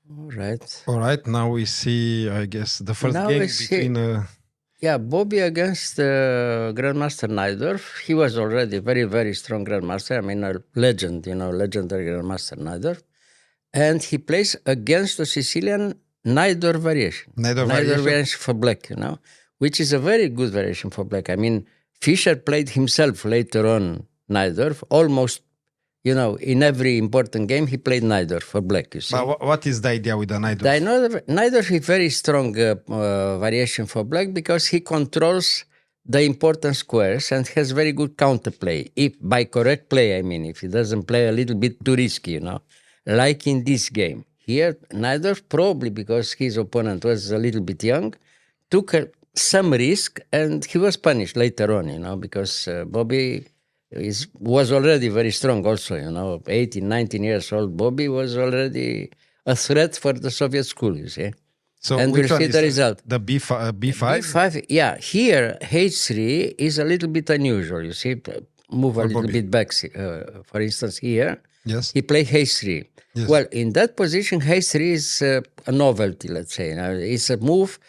All right. All right, now we see, I guess, the first Now game we see, between... yeah, Bobby against Grandmaster Najdorf. He was already very, very strong Grandmaster. I mean, a legend, legendary Grandmaster Najdorf. And he plays against the Sicilian Najdorf variation. Najdorf Najdorf variation? variation for black, which is a very good variation for black. I mean, Fischer played himself later on Najdorf, almost, in every important game, he played Najdorf for black, you see. But what is the idea with the Najdorf? Najdorf is very strong variation for black because he controls the important squares and has very good counterplay. If by correct play, I mean, if he doesn't play a little bit too risky, like in this game. Here, Najdorf, probably because his opponent was a little bit young, took some risk and he was punished later on, because Bobby was already very strong also, 18, 19 years old. Bobby was already a threat for the Soviet school, you see. So and which we'll see one the is result. The B5? B5, yeah. Here, H3 is a little bit unusual, you see. Move a little bit back, for instance, here. Yes. He played H3. Yes. Well, in that position, H3 is a novelty, let's say. It's a move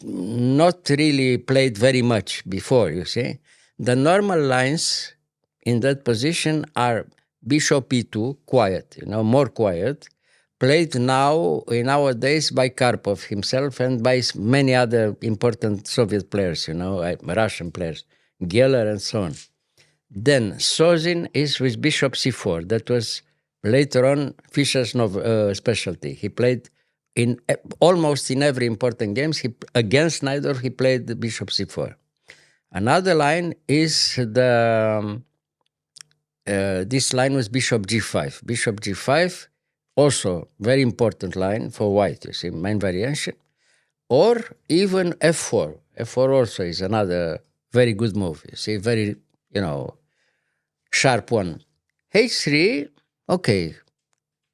not really played very much before, you see. The normal lines in that position are Bishop E2, quiet, more quiet, played nowadays by Karpov himself and by many other important Soviet players, Russian players, Geller and so on. Then Sozin is with Bishop C4. That was later on Fischer's specialty. He played almost in every important games. Against Najdorf, he played the Bishop C4. Another line is this line was Bishop G5. Bishop G5, also very important line for white, you see, main variation. Or even F4. F4 also is another very good move, you see, very, sharp one. H3, okay,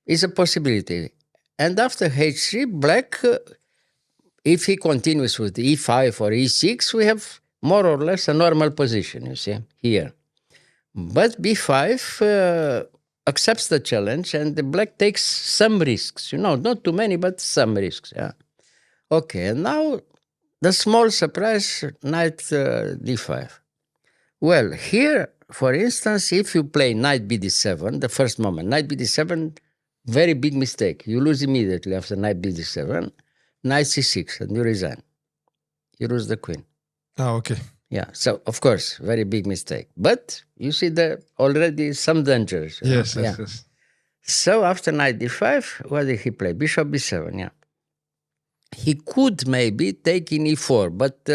is a possibility. And after H3, black, if he continues with E5 or E6, we have more or less a normal position, you see, here. But B5 accepts the challenge and the black takes some risks, not too many, but some risks, yeah. Okay, and now the small surprise, knight D5. Well, here, for instance, if you play knight BD7, the first moment, knight BD7, very big mistake. You lose immediately after knight BD7, knight C6, and you resign. You lose the queen. Oh, okay. Yeah, so of course, very big mistake. But you see there already some dangers. Yes. So after knight D5, what did he play? Bishop B7, yeah. He could maybe take in E4, but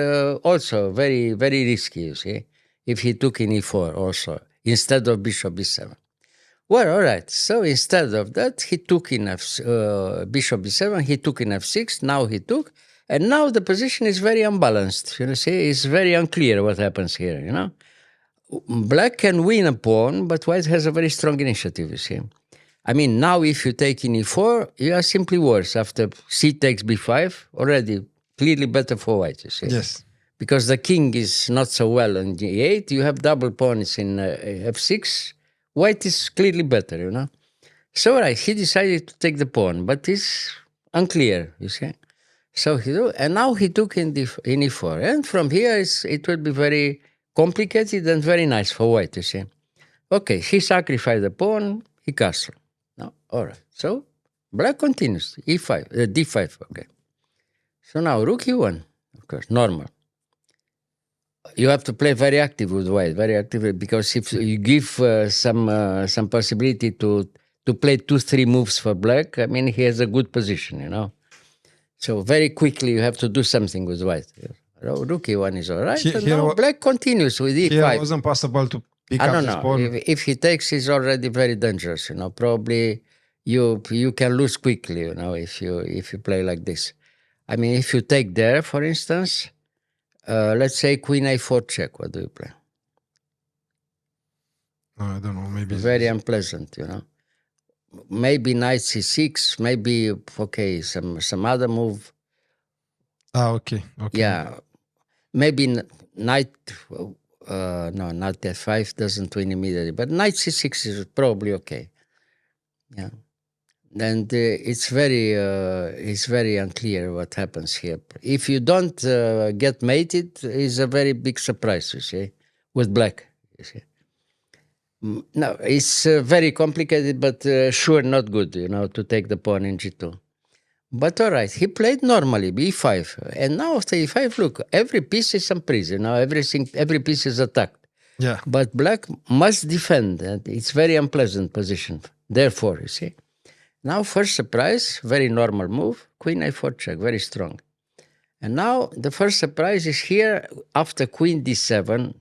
also very, very risky, you see, if he took in E4 also, instead of Bishop B7. Well, all right, so instead of that, he took in Bishop B7, he took in F6, now he took, and now the position is very unbalanced, you see, it's very unclear what happens here, Black can win a pawn, but white has a very strong initiative, you see. I mean, now if you take in E4, you are simply worse. After C takes B5, already clearly better for white, you see. Yes. Because the king is not so well on G8, you have double pawns in F6, white is clearly better, So right, he decided to take the pawn, but it's unclear, you see. So and now he took in E4, and from here it will be very complicated and very nice for white, you see. Okay, he sacrificed the pawn, he castled. No, all right. So black continues, E5, D5, okay. So now rook E1, of course, normal. You have to play very active with white, very actively, because if you give some possibility to play 2-3 moves for black, I mean, he has a good position, So very quickly you have to do something with white. Rook E1 is all right, and now black continues with E5. Here it wasn't possible to pick up this pawn. If he takes, it's already very dangerous, Probably you can lose quickly, if you play like this. I mean, if you take there, for instance, let's say Queen A4 check. What do you play? I don't know. Maybe very unpleasant, Maybe Knight C6. Maybe some other move. Okay. Yeah, maybe Knight. No, not F5 doesn't win immediately, but Knight C6 is probably okay. Yeah, And it's very unclear what happens here. If you don't get mated, it's a very big surprise, you see, with black, you see. No, it's very complicated, but sure not good, to take the pawn in g2. But all right, he played normally, b5. And now after e5, look, every piece is unprise, every piece is attacked. Yeah. But black must defend, and it's very unpleasant position. Therefore, you see. Now first surprise, very normal move, queen a4 check, very strong. And now the first surprise is here after queen d7.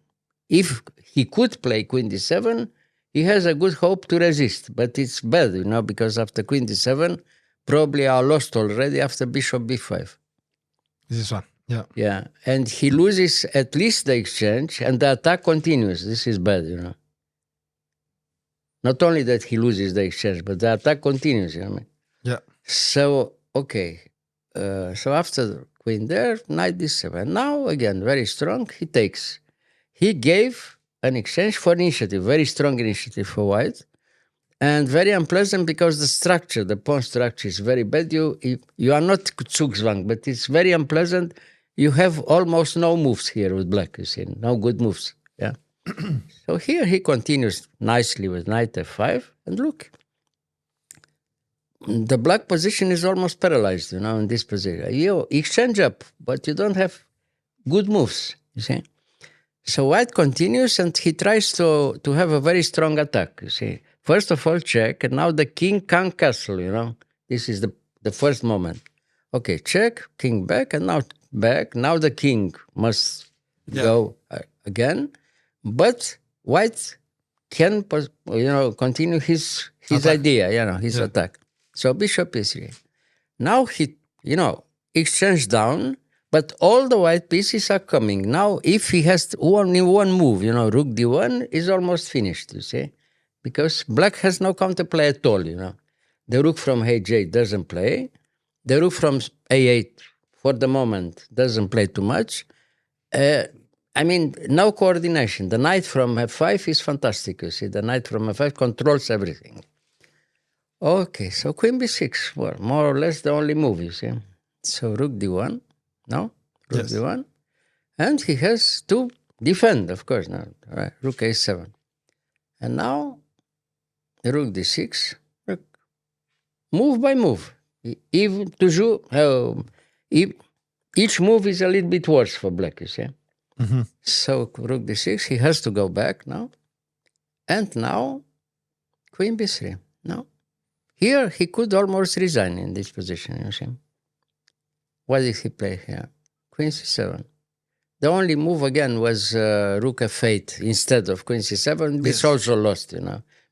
If he could play queen d7, he has a good hope to resist. But it's bad, because after queen d7, probably I lost already after bishop b5. This one, yeah. Yeah, and he loses at least the exchange, and the attack continues. This is bad, Not only that he loses the exchange, but the attack continues, Yeah. So, okay. So after the queen there, knight d7. Now, again, very strong, he takes. He gave an exchange for initiative, very strong initiative for white, and very unpleasant because the structure, the pawn structure is very bad. You are not Zugzwang, but it's very unpleasant. You have almost no moves here with black, you see, no good moves, yeah. So here he continues nicely with knight f5, and look, the black position is almost paralyzed, in this position. You exchange up, but you don't have good moves, you see. So white continues, and he tries to have a very strong attack, you see. First of all, check, and now the king can't castle, This is the first moment. Okay, check, king back, and now back. Now the king must go again. But white can, continue his idea, his attack. So bishop e3. Now he, exchange down, but all the white pieces are coming. Now, if he has only one move, rook d1 is almost finished, you see, because black has no counterplay at all, The rook from h8 doesn't play. The rook from a8, for the moment, doesn't play too much. No coordination. The knight from f5 is fantastic, you see. The knight from f5 controls everything. Okay, so queen b6, well, more or less the only move, you see. So rook d1, no? Rook d1. And he has to defend, of course, now. All right, rook a7. And now, rook d6, move by move. Even toujours, each move is a little bit worse for black, you see. Mm-hmm. So rook d6, he has to go back now. And now, queen b3, no? Here, he could almost resign in this position, you see. What did he play here? Queen c7. The only move again was rook f8 instead of queen c7. This also lost,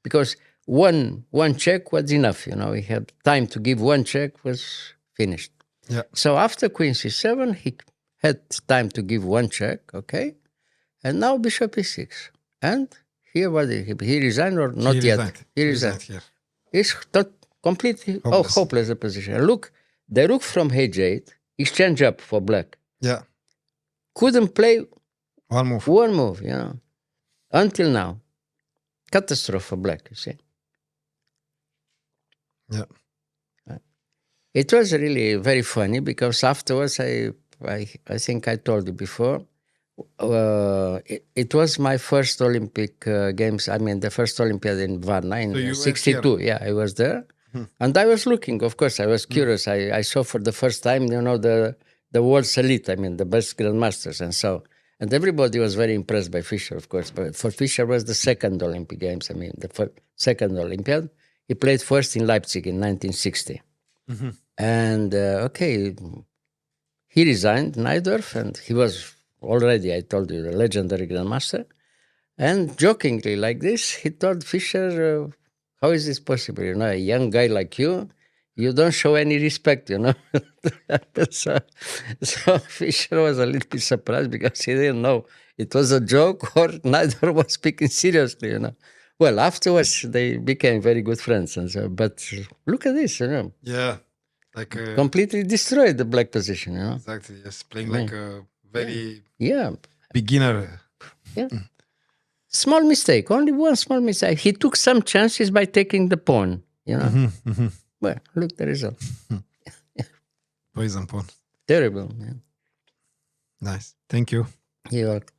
because one check was enough, He had time to give one check, was finished. Yeah. So after queen c7, he had time to give one check, okay? And now bishop e6. And here, what did he resigned or not yet? He resigned. Here. It's completely hopeless a position. Look, the rook from h8, exchange up for black. Yeah. Couldn't play one move. Until now. Catastrophe for black, you see. Yeah. It was really very funny because afterwards, I think I told you before, it was my first Olympic Games, the first Olympiad in Varna in 62. Yeah, I was there. And I was looking, of course, I was curious. I saw for the first time, the world's elite, the best grandmasters and so. And everybody was very impressed by Fischer, of course. But for Fischer was the second Olympic Games, the second Olympiad. He played first in Leipzig in 1960. Mm-hmm. And, he resigned, Najdorf, and he was already, I told you, the legendary grandmaster. And jokingly like this, he told Fischer, how is this possible? A young guy like you don't show any respect, So Fischer was a little bit surprised because he didn't know it was a joke or Najdorf was speaking seriously, Well, afterwards, they became very good friends. And so, but look at this, Yeah. Completely destroyed the black position, Exactly, yes. Playing like a very beginner. Yeah. Small mistake, only one small mistake. He took some chances by taking the pawn, Mm-hmm, mm-hmm. Well, look the result. Poison pawn. Terrible. Yeah. Nice. Thank you. You're welcome.